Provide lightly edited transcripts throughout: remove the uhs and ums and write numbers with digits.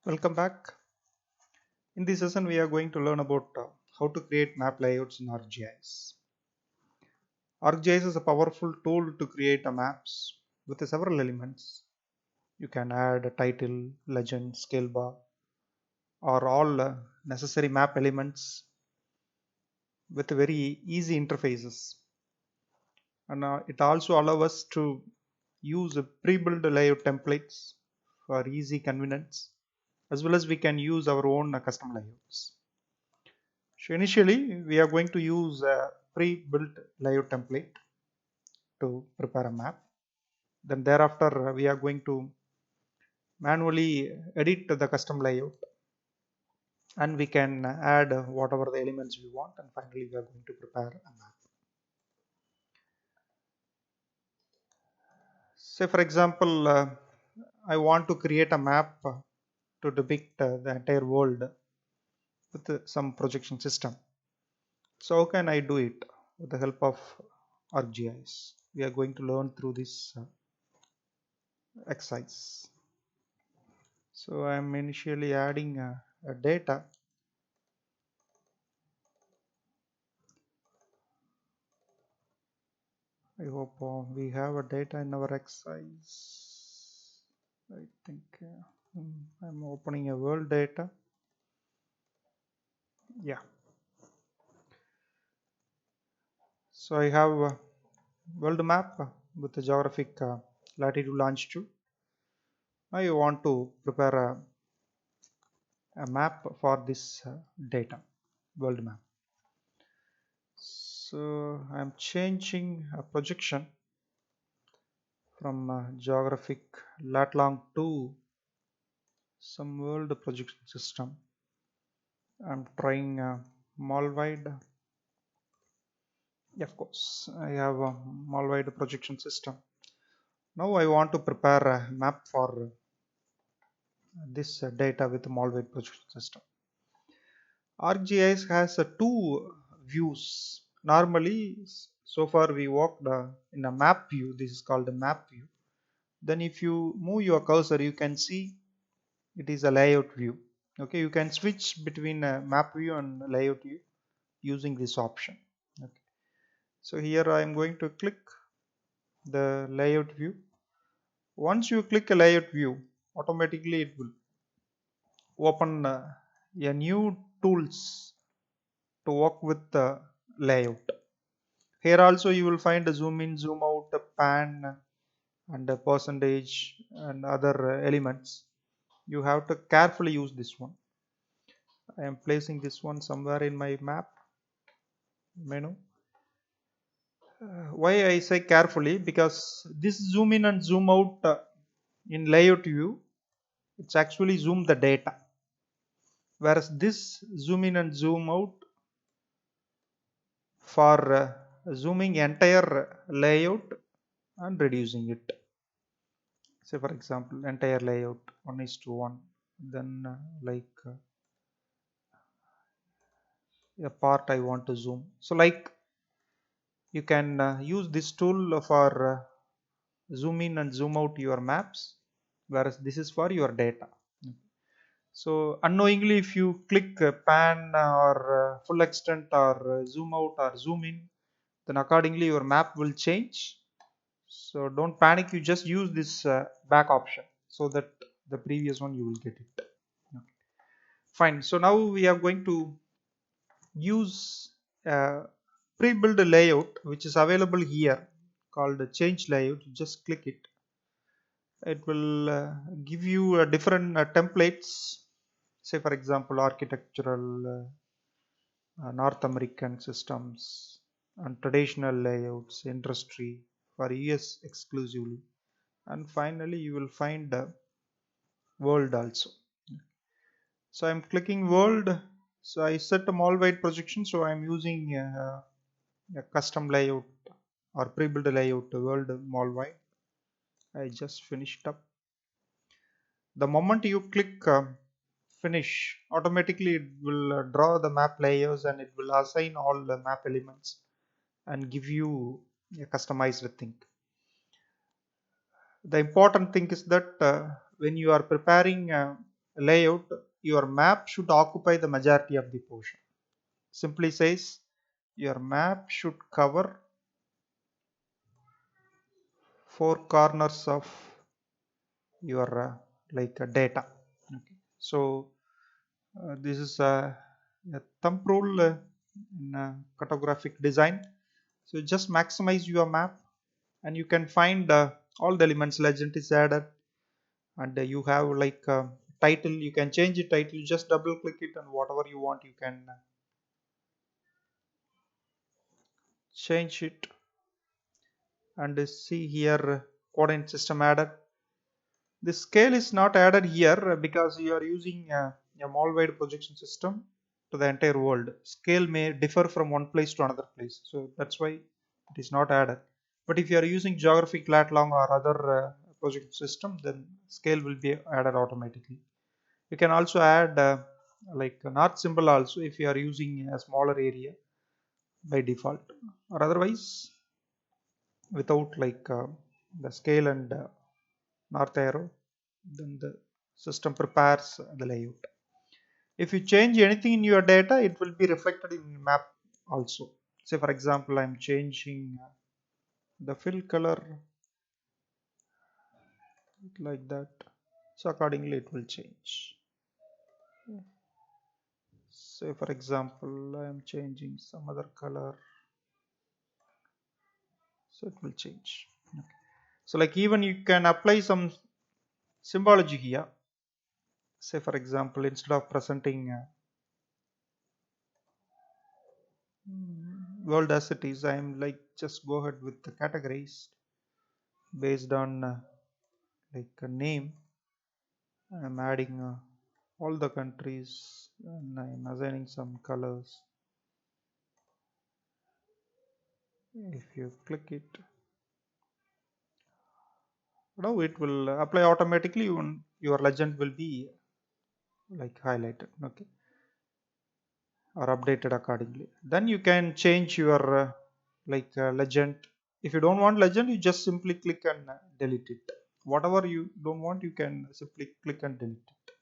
Welcome back. In this session, we are going to learn about how to create map layouts in ArcGIS. ArcGIS is a powerful tool to create maps with several elements. You can add a title, legend, scale bar, or all necessary map elements with very easy interfaces. And it also allows us to use pre-built layout templates for easy convenience, as well as we can use our own custom layouts. So initially, we are going to use a pre-built layout template to prepare a map. Then thereafter, we are going to manually edit the custom layout, and we can add whatever the elements we want. And finally, we are going to prepare a map. Say, for example, I want to create a map to depict the entire world with some projection system. So how can I do it? With the help of ArcGIS, we are going to learn through this exercise. So I'm initially adding a data. I hope we have a data in our exercise. I think I'm opening a world data. Yeah. So I have a world map with the geographic latitude longitude. I want to prepare a map for this data, world map. So I'm changing a projection from geographic lat long to some world projection system. I'm trying mall wide. Yeah, of course, I have a mall wide projection system. Now I want to prepare a map for this data with mall wide projection system. ArcGIS has two views. Normally, so far we worked in a map view. This is called a map view. Then if you move your cursor, you can see it is a layout view. Okay, you can switch between a map view and layout view using this option. Okay. So here I am going to click the layout view. Once you click a layout view, automatically it will open a new tools to work with the layout. Here also you will find a zoom in, zoom out, a pan, and a percentage and other elements. You have to carefully use this one. I am placing this one somewhere in my map menu. Why I say carefully? Because this zoom in and zoom out in layout view, it's actually zoom the data, whereas this zoom in and zoom out for zooming entire layout and reducing it. Say for example, entire layout 1:1, then a part I want to zoom. So like you can use this tool for zoom in and zoom out your maps, whereas this is for your data. So unknowingly, if you click pan or full extent or zoom out or zoom in, then accordingly your map will change. So don't panic, you just use this back option so that the previous one you will get it. Okay. Fine. So now we are going to use a pre-built layout which is available here called change layout. You just click it. It will give you different templates. Say for example, architectural, North American systems, and traditional layouts, industry for US exclusively, and finally you will find world also. So I'm clicking world. So I set a mall wide projection. So I'm using a custom layout or pre-built layout world mall wide. I just finished up. The moment you click finish, automatically it will draw the map layers and it will assign all the map elements and give you a customized thing. The important thing is that when you are preparing a layout, your map should occupy the majority of the portion. Simply says your map should cover four corners of your data. Okay. So this is a thumb rule in cartographic design. So just maximize your map, and you can find all the elements. Legend is added, and you have title. You can change the title. You just double click it, and whatever you want, you can change it. And see here, coordinate system added. The scale is not added here because you are using a mall-wide projection system to the entire world. Scale may differ from one place to another place, so that's why it is not added. But if you are using geographic lat long or other projection system, then scale will be added automatically. You can also add a north symbol also if you are using a smaller area by default, or otherwise without the scale and north arrow, then the system prepares the layout. If you change anything in your data, it will be reflected in map also. Say for example, I'm changing the fill color like that, so accordingly it will change. Say for example, I am changing some other color, so it will change. Okay. So like even you can apply some symbology here. Say for example, instead of presenting world as it is, I am just go ahead with the categories based on a name. I am adding all the countries, and I am assigning some colors. If you click it, now it will apply automatically. Your legend will be highlighted, okay, or updated accordingly. Then you can change your legend. If you don't want legend, you just simply click and delete it. Whatever you don't want, you can simply click and delete it.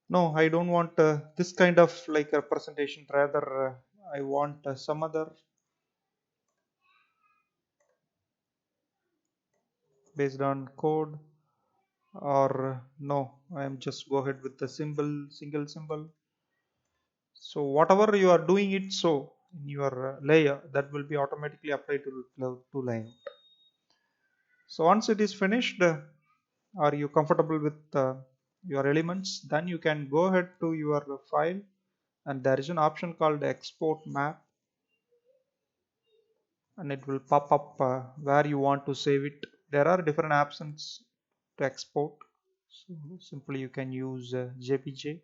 No, I don't want this kind of representation. Rather, I want some other based on code, or no, I am just go ahead with the single symbol. So whatever you are doing it, so in your layer, that will be automatically applied to layout. So once it is finished, are you comfortable with your elements, then you can go ahead to your file, and there is an option called export map, and it will pop up where you want to save it. There are different options to export. So simply you can use JPG,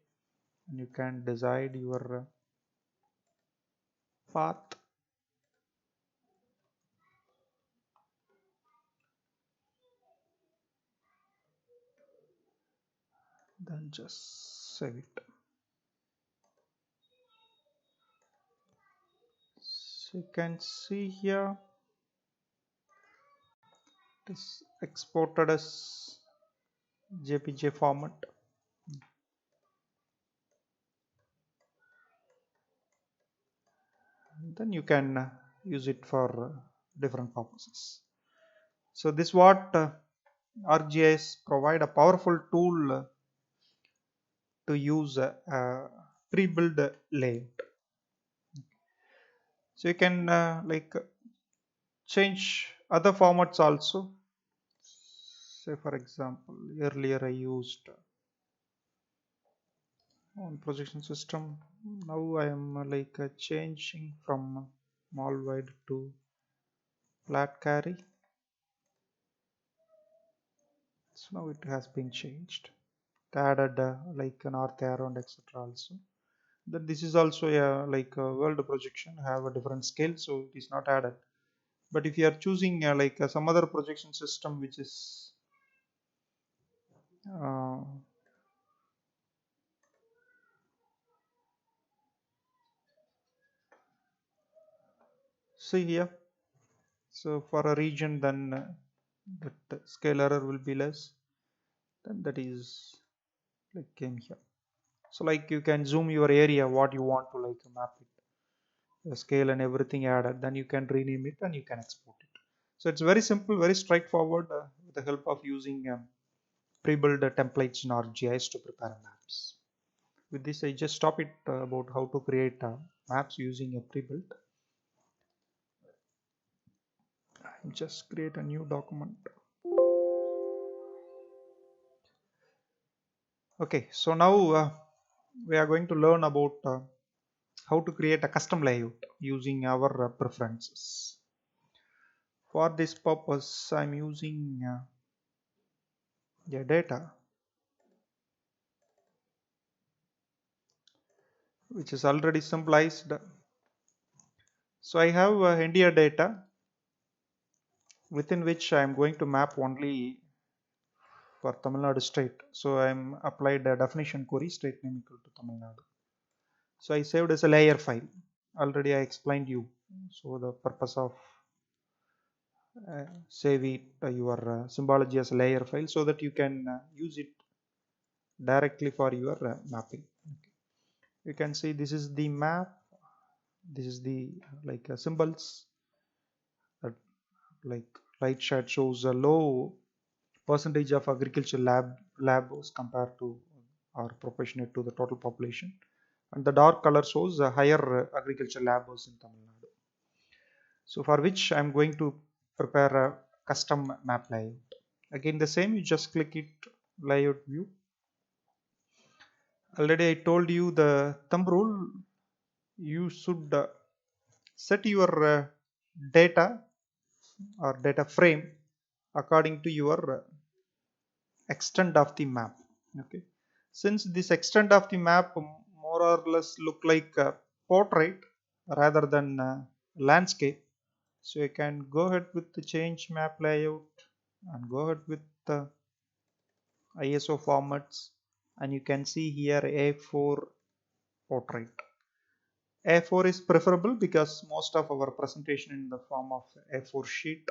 and you can decide your path. Then just save it. So you can see here it is exported as JPG format. Then you can use it for different purposes. So this what ArcGIS provide a powerful tool to use pre-built layout. So you can change other formats also. Say for example, earlier I used on projection system. Now I am changing from mall wide to flat carry. So now it has been changed. It added a north arrow and etc. also. Then this is also a world projection, have a different scale, so it is not added. But if you are choosing some other projection system which is uh, see here, so for a region, then that scale error will be less. then that is like came here. So like you can zoom your area what you want to like map it, the scale and everything added, then you can rename it and you can export it. So it's very simple, very straightforward, with the help of using pre-built templates in ArcGIS to prepare maps. With this I just stop it about how to create maps using a pre-built. Just create a new document. Okay, so now we are going to learn about how to create a custom layout using our preferences. For this purpose I'm using the data which is already symbolized. So I have India data within which I am going to map only for Tamil Nadu state. So I am applied a definition query state name equal to Tamil Nadu. So I saved as a layer file. Already I explained you. So the purpose of save it your symbology as a layer file so that you can use it directly for your mapping. Okay. You can see this is the map. This is the like symbols. Like right chart shows a low percentage of agriculture labs compared to or proportionate to the total population, and the dark color shows a higher agriculture labs in Tamil Nadu. So for which I'm going to prepare a custom map layout. Again the same, you just click it, layout view. Already I told you the thumb rule. You should set your data or data frame according to your extent of the map. Okay, since this extent of the map more or less look like a portrait rather than landscape, so you can go ahead with the change map layout and go ahead with the ISO formats, and you can see here A4 portrait. A4 is preferable because most of our presentation in the form of A4 sheet,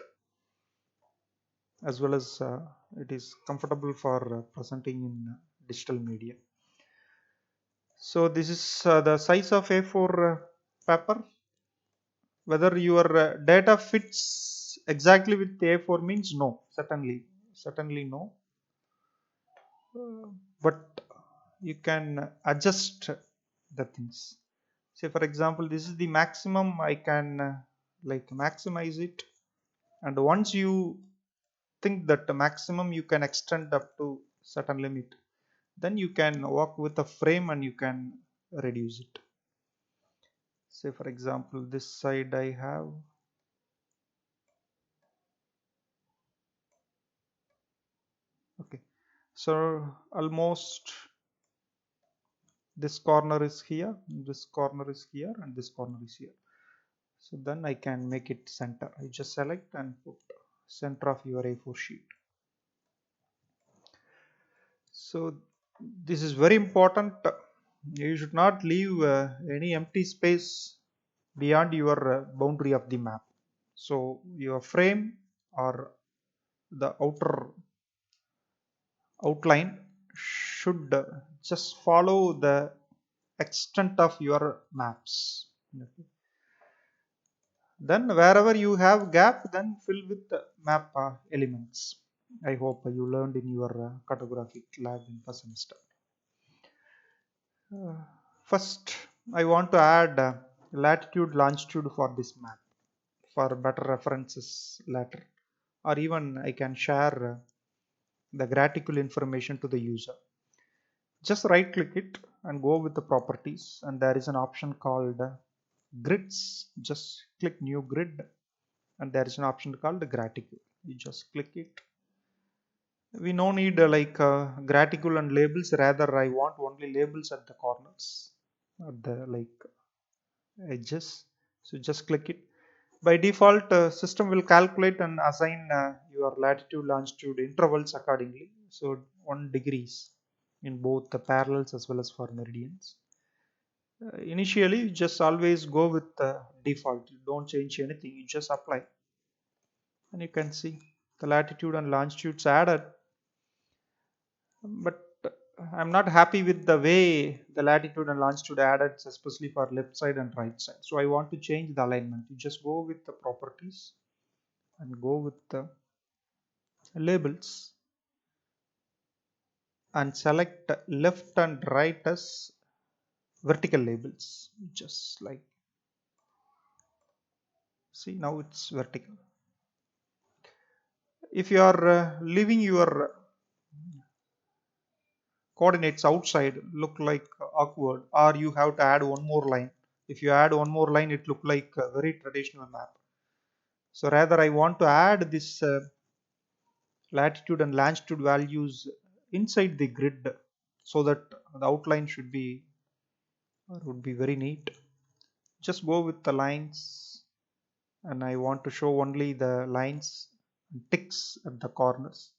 as well as it is comfortable for presenting in digital media. So this is the size of A4 paper. Whether your data fits exactly with A4 means no, certainly no. But you can adjust the things. Say for example, this is the maximum. I can like maximize it, and once you think that the maximum you can extend up to certain limit, then you can work with a frame and you can reduce it. Say for example, this side I have, okay, so almost this corner is here, this corner is here, and this corner is here. So then I can make it center. I just select and put center of your A4 sheet. So this is very important. You should not leave any empty space beyond your boundary of the map. So your frame or the outer outline should just follow the extent of your maps. Okay. Then wherever you have gap, then fill with the map elements. I hope you learned in your cartographic lab in first semester. First, I want to add latitude, longitude for this map for better references later, or even I can share the graphical information to the user. Just right click it and go with the properties, and there is an option called grids. Just click new grid, and there is an option called graphical. You just click it. We no need graphical and labels, rather I want only labels at the corners, at the like edges. So just click it. By default system will calculate and assign your latitude longitude intervals accordingly, so 1 degrees in both the parallels as well as for meridians. Initially you just always go with the default, you don't change anything, you just apply, and you can see the latitude and longitudes added. but I'm not happy with the way the latitude and longitude added, especially for left side and right side. So I want to change the alignment. You just go with the properties and go with the labels and select left and right as vertical labels. Just like, see, now it's vertical. If you are leaving your coordinates outside, look like awkward, or you have to add one more line. If you add one more line, it look like a very traditional map. So rather I want to add this latitude and longitude values inside the grid, so that the outline should be or would be very neat. Just go with the lines, and I want to show only the lines and ticks at the corners,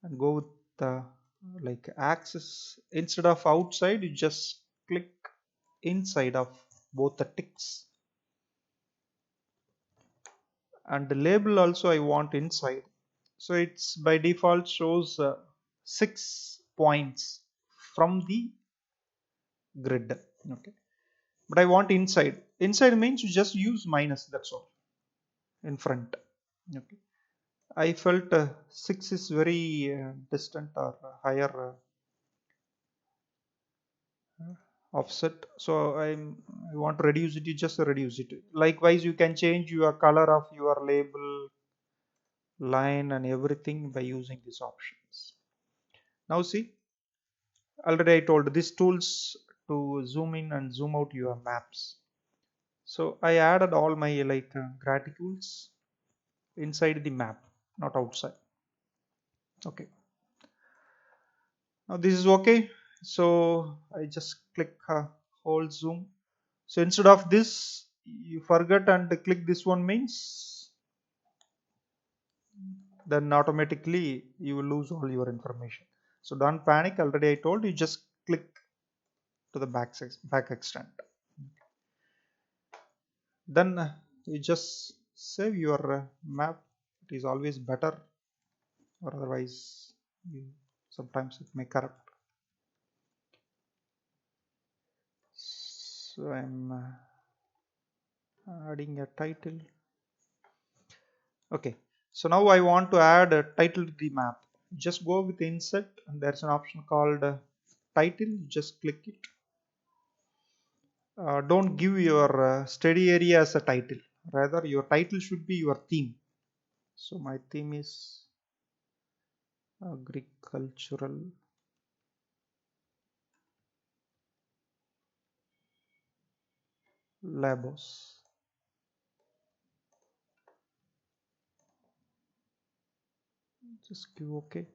and go with the like axis. Instead of outside, you just click inside of both the ticks, and the label also I want inside. So it's by default shows 6 points from the grid. Okay, but I want inside means you just use minus, that's all, in front. Okay, I felt 6 is very distant or higher offset, so I want to reduce it. You just reduce it. Likewise, you can change your color of your label, line, and everything by using these options. Now see, already I told these tools to zoom in and zoom out your maps. So I added all my like graticules inside the map, not outside. Okay, now this is okay. So I just click hold zoom. So instead of this, you forget and click this one means, then automatically you will lose all your information. So don't panic. Already I told you, just click to the back extent. Then you just save your map. It is always better, or otherwise you, sometimes it may corrupt. So I'm adding a title. Okay, so now I want to add a title to the map. Just go with insert, and there's an option called title. Just click it. Don't give your study area as a title. Rather, your title should be your theme. So my theme is agricultural labos. Just give OK,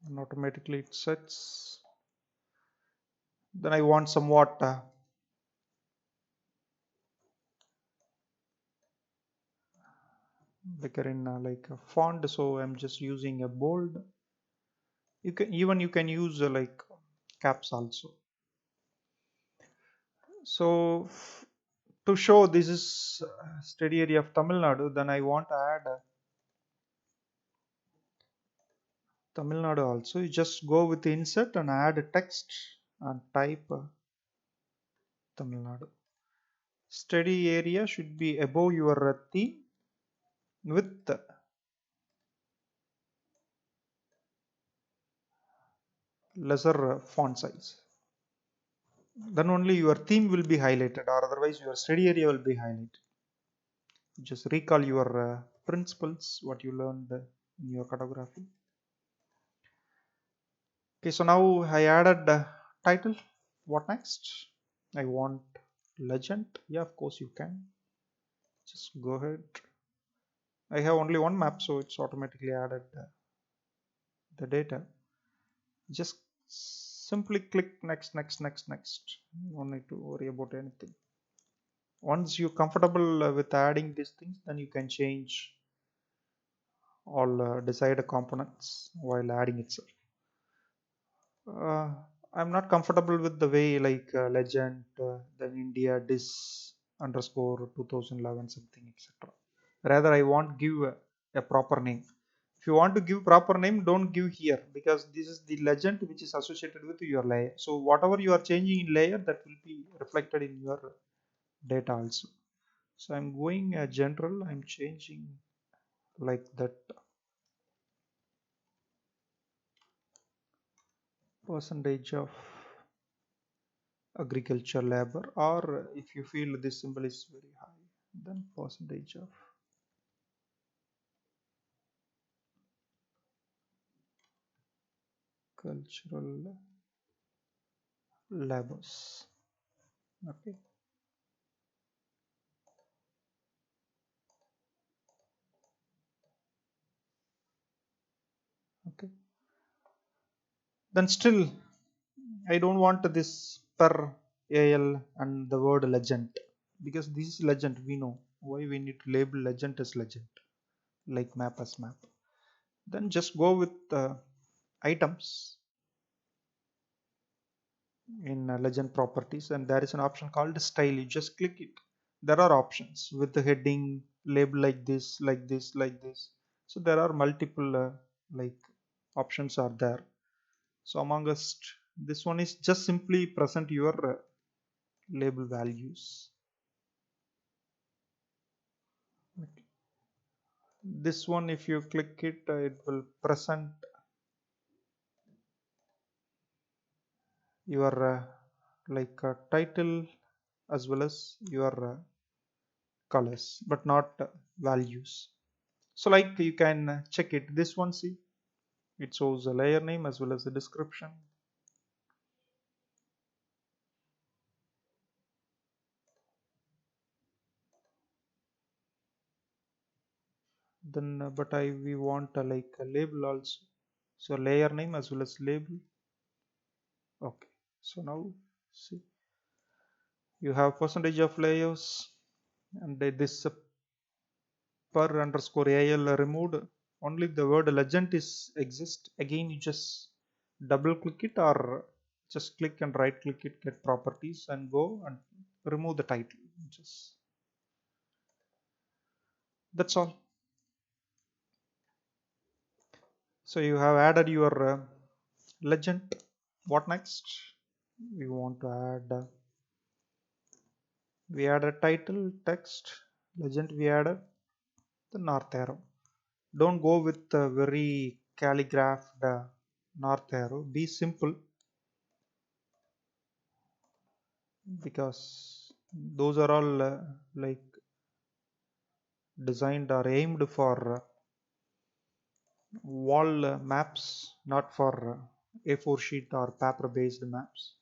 and automatically it sets. Then I want somewhat bigger in like a font, so I'm just using a bold. You can use like caps also. So to show this is study area of Tamil Nadu, then I want to add Tamil Nadu also. You just go with insert and add text and type Tamil Nadu. Study area should be above your theme with lesser font size. Then only your theme will be highlighted, or otherwise your study area will be highlighted. Just recall your principles, what you learned in your cartography. Okay, so now I added title. What next? I want legend. Yeah, of course you can. Just go ahead. I have only one map, so it's automatically added the data. Just simply click next, next, next, next. No need to worry about anything. Once you're comfortable with adding these things, then you can change all desired components while adding itself. Uh, I'm not comfortable with the way like legend, then India dis underscore 2011 something, etc. Rather, I want give a proper name. If you want to give proper name, don't give here, because this is the legend which is associated with your layer. So whatever you are changing in layer, that will be reflected in your data also. So I'm going general, I'm changing like that, percentage of agriculture labor, or if you feel this symbol is very high, then percentage of cultural labors. Okay. Okay. Then still I don't want this per al and the word legend, because this is legend. We know why we need to label legend as legend, like map as map. Then just go with items in legend properties, and there is an option called style. You just click it. There are options with the heading, label like this, like this, like this. So there are multiple like options are there. So among us, this one is just simply present your label values. Okay. This one, if you click it, it will present your like title as well as your colors, but not values. So like you can check it. This one, see, it shows a layer name as well as the description. Then but we want like a label also, so layer name as well as label. Okay, so now see, you have percentage of layers, and this per underscore al removed. Only the word legend is exist. Again, you just double click it, or just click and right click it, get properties, and go and remove the title. Just that's all. So you have added your legend. What next? We want to add we add a title, text, legend. We added the north arrow. Don't go with the very calligraphed north arrow. Be simple, because those are all like designed or aimed for wall maps, not for A4 sheet or paper based maps.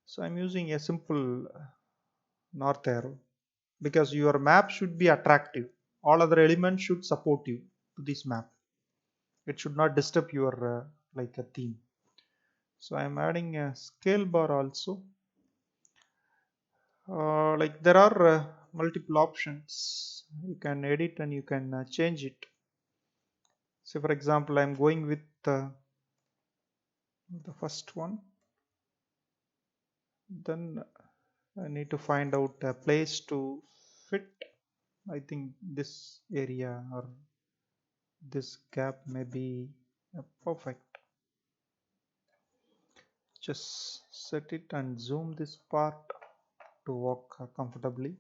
So I'm using a simple north arrow, because your map should be attractive. All other elements should support you to this map. It should not disturb your like a theme. So I'm adding a scale bar also. Like there are multiple options. You can edit and you can change it. So for example, I'm going with the first one. Then I need to find out a place to fit. I think this area or this gap may be perfect. Just set it and zoom this part to work comfortably.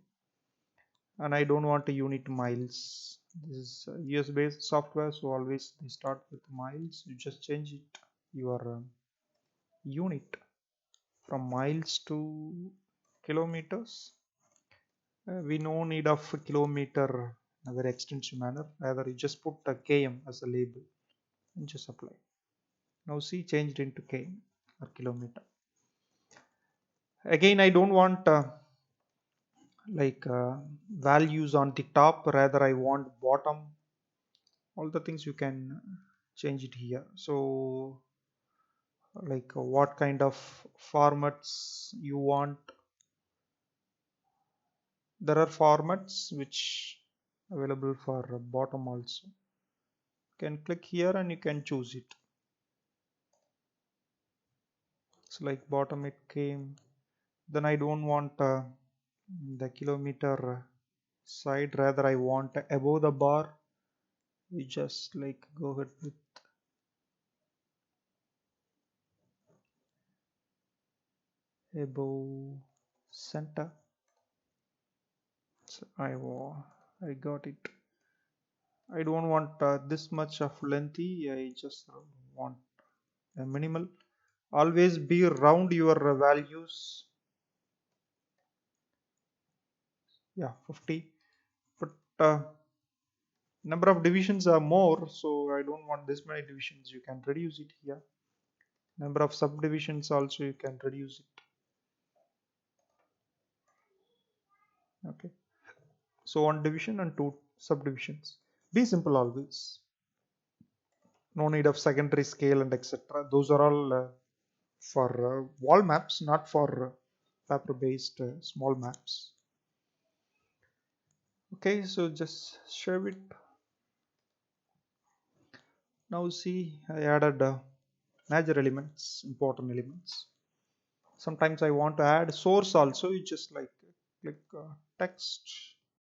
And I don't want a unit miles. This is US based software, so always they start with miles. You just change it your unit from miles to kilometers. We no need of a kilometer in a very extensive manner. Rather, you just put a km as a label and just apply. Now see, changed into km or kilometer. Again, I don't want like values on the top. Rather, I want bottom. All the things you can change it here. So like what kind of formats you want. There are formats which available for bottom also. You can click here and you can choose it. So like bottom it came. Then I don't want the kilometer side. Rather I want above the bar you just like go ahead with above center. So I got it. I don't want this much of lengthy. I just want a minimal. Always be round your values. Yeah, 50. But number of divisions are more, so I don't want this many divisions. You can reduce it here. Number of subdivisions also you can reduce it. Okay. So one division and two subdivisions. Be simple always. No need of secondary scale and etc. Those are all for wall maps, not for paper based small maps. Okay, so just share it. Now see, I added major elements, important elements. Sometimes I want to add source also. You just like click text